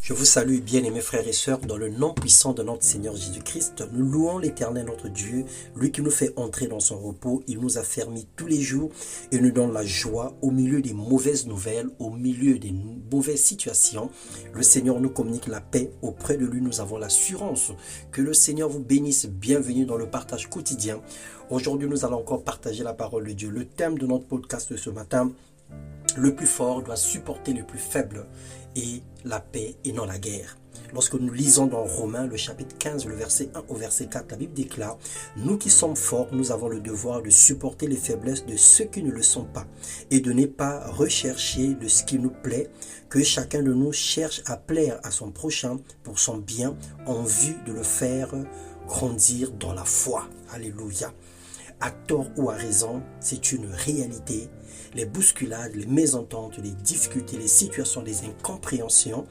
Je vous salue, bien-aimés frères et sœurs, dans le nom puissant de notre Seigneur Jésus-Christ. Nous louons l'Éternel, notre Dieu, lui qui nous fait entrer dans son repos. Il nous a fermis tous les jours et nous donne la joie au milieu des mauvaises nouvelles, au milieu des mauvaises situations. Le Seigneur nous communique la paix. Auprès de lui, nous avons l'assurance que le Seigneur vous bénisse. Bienvenue dans le partage quotidien. Aujourd'hui, nous allons encore partager la parole de Dieu. Le thème de notre podcast de ce matin: le plus fort doit supporter le plus faible, et la paix et non la guerre. Lorsque nous lisons dans Romains, le chapitre 15, le verset 1 au verset 4, la Bible déclare: nous qui sommes forts, nous avons le devoir de supporter les faiblesses de ceux qui ne le sont pas, et de ne pas rechercher de ce qui nous plaît, que chacun de nous cherche à plaire à son prochain pour son bien, en vue de le faire grandir dans la foi. Alléluia. À tort ou à raison, c'est une réalité. Les bousculades, les mésententes, les difficultés, les situations, les incompréhensions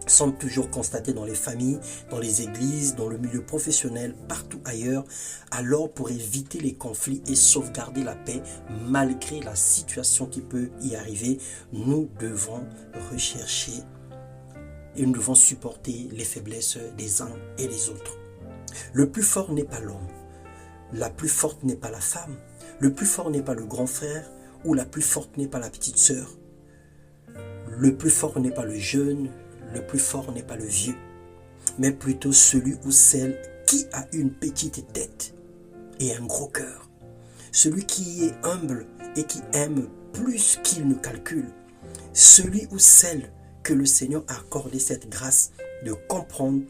sont toujours constatées dans les familles, dans les églises, dans le milieu professionnel, partout ailleurs. Alors, pour éviter les conflits et sauvegarder la paix, malgré la situation qui peut y arriver, nous devons rechercher et nous devons supporter les faiblesses des uns et des autres. Le plus fort n'est pas l'homme. La plus forte n'est pas la femme. Le plus fort n'est pas le grand frère, ou la plus forte n'est pas la petite sœur. Le plus fort n'est pas le jeune, le plus fort n'est pas le vieux, mais plutôt celui ou celle qui a une petite tête et un gros cœur. Celui qui est humble et qui aime plus qu'il ne calcule. Celui ou celle que le Seigneur a accordé cette grâce de comprendre,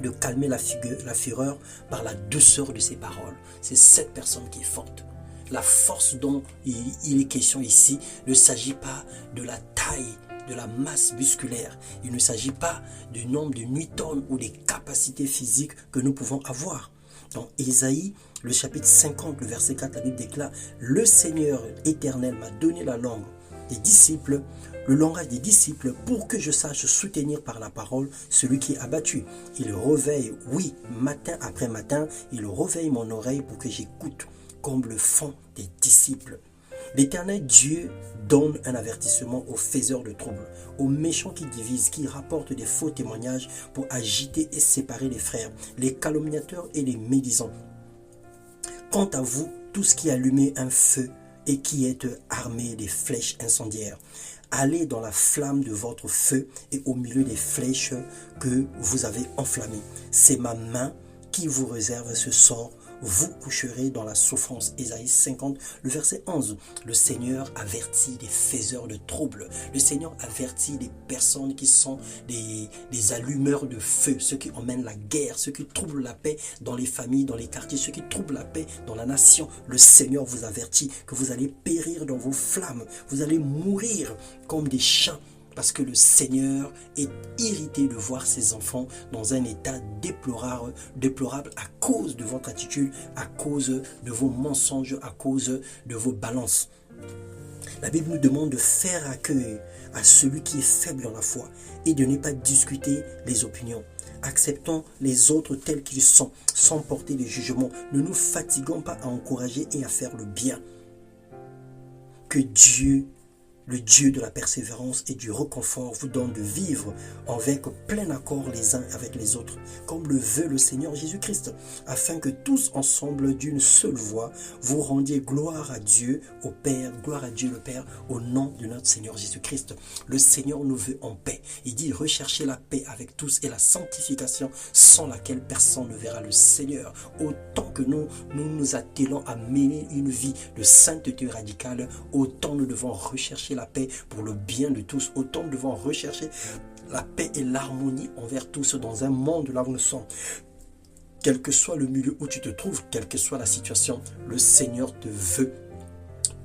de calmer la fureur par la douceur de ses paroles. C'est cette personne qui est forte. La force dont il est question ici ne s'agit pas de la taille, de la masse musculaire. Il ne s'agit pas du nombre de newtons ou des capacités physiques que nous pouvons avoir. Dans Ésaïe, le chapitre 50, le verset 4, la Bible déclare: le Seigneur éternel m'a donné la langue des disciples, le langage des disciples, pour que je sache soutenir par la parole celui qui est abattu. Il réveille, oui, matin après matin, il réveille mon oreille pour que j'écoute, comme le font des disciples. L'Éternel Dieu donne un avertissement aux faiseurs de troubles, aux méchants qui divisent, qui rapportent des faux témoignages pour agiter et séparer les frères, les calomniateurs et les médisants. Quant à vous, tous qui allumez un feu et qui êtes armés des flèches incendiaires, allez dans la flamme de votre feu et au milieu des flèches que vous avez enflammées. C'est ma main qui vous réserve ce sort. Vous coucherez dans la souffrance. Ésaïe 50, le verset 11. Le Seigneur avertit des faiseurs de troubles. Le Seigneur avertit des personnes qui sont des allumeurs de feu, ceux qui emmènent la guerre, ceux qui troublent la paix dans les familles, dans les quartiers, ceux qui troublent la paix dans la nation. Le Seigneur vous avertit que vous allez périr dans vos flammes. Vous allez mourir comme des champs. Parce que le Seigneur est irrité de voir ses enfants dans un état déplorable à cause de votre attitude, à cause de vos mensonges, à cause de vos balances. La Bible nous demande de faire accueil à celui qui est faible dans la foi et de ne pas discuter les opinions. Acceptons les autres tels qu'ils sont, sans porter de jugement. Ne nous fatiguons pas à encourager et à faire le bien. Que Dieu, le Dieu de la persévérance et du réconfort, vous donne de vivre avec plein accord les uns avec les autres, comme le veut le Seigneur Jésus-Christ, afin que tous ensemble d'une seule voix, vous rendiez gloire à Dieu, au Père, gloire à Dieu le Père, au nom de notre Seigneur Jésus-Christ. Le Seigneur nous veut en paix. Il dit: recherchez la paix avec tous et la sanctification, sans laquelle personne ne verra le Seigneur. Autant que nous attelons à mener une vie de sainteté radicale, autant nous devons rechercher la paix pour le bien de tous. Autant nous devons rechercher la paix et l'harmonie envers tous dans un monde là où nous sommes. Quel que soit le milieu où tu te trouves, quelle que soit la situation, le Seigneur te veut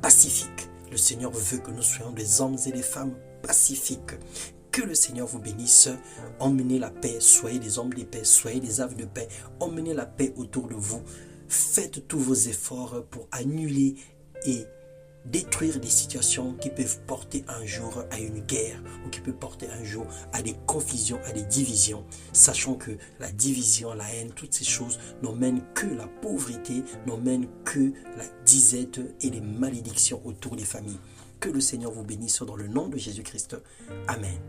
pacifique. Le Seigneur veut que nous soyons des hommes et des femmes pacifiques. Que le Seigneur vous bénisse. Emmenez la paix, soyez des hommes de paix, soyez des havres de paix. Emmenez la paix autour de vous. Faites tous vos efforts pour annuler et détruire des situations qui peuvent porter un jour à une guerre ou qui peuvent porter un jour à des confusions, à des divisions, sachant que la division, la haine, toutes ces choses n'emmènent que la pauvreté, n'emmènent que la disette et les malédictions autour des familles. Que le Seigneur vous bénisse dans le nom de Jésus-Christ. Amen.